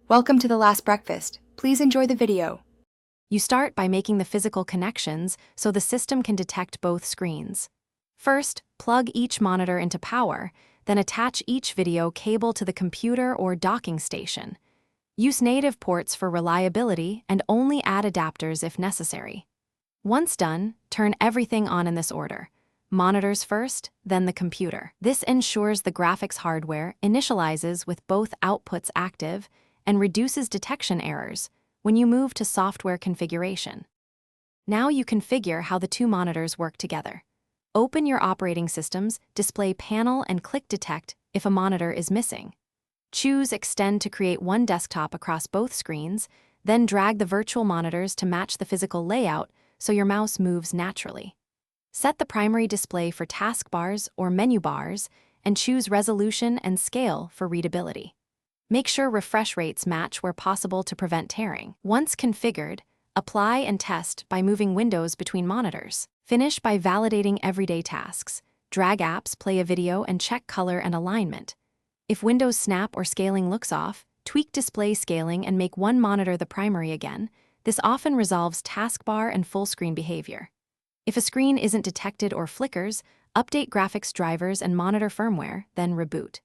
Welcome to The Last Breakfast. Please enjoy the video. You start by making the physical connections so the system can detect both screens. First, plug each monitor into power, then attach each video cable to the computer or docking station. Use native ports for reliability and only add adapters if necessary. Once done, turn everything on in this order. Monitors first, then the computer. This ensures the graphics hardware initializes with both outputs active and reduces detection errors when you move to software configuration. Now you configure how the two monitors work together. Open your operating system's display panel and click Detect if a monitor is missing. Choose Extend to create one desktop across both screens, then drag the virtual monitors to match the physical layout so your mouse moves naturally. Set the primary display for taskbars or menu bars and choose resolution and scale for readability. Make sure refresh rates match where possible to prevent tearing. Once configured, apply and test by moving windows between monitors. Finish by validating everyday tasks. Drag apps, play a video, and check color and alignment. If Windows snap or scaling looks off, tweak display scaling and make one monitor the primary again. This often resolves taskbar and full screen behavior. If a screen isn't detected or flickers, update graphics drivers and monitor firmware, then reboot.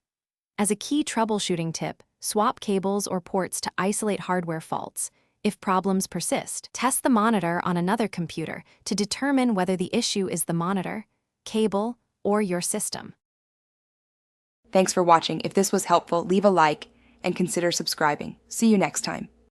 As a key troubleshooting tip, swap cables or ports to isolate hardware faults. If problems persist, test the monitor on another computer to determine whether the issue is the monitor, cable, or your system. Thanks for watching. If this was helpful, leave a like and consider subscribing. See you next time.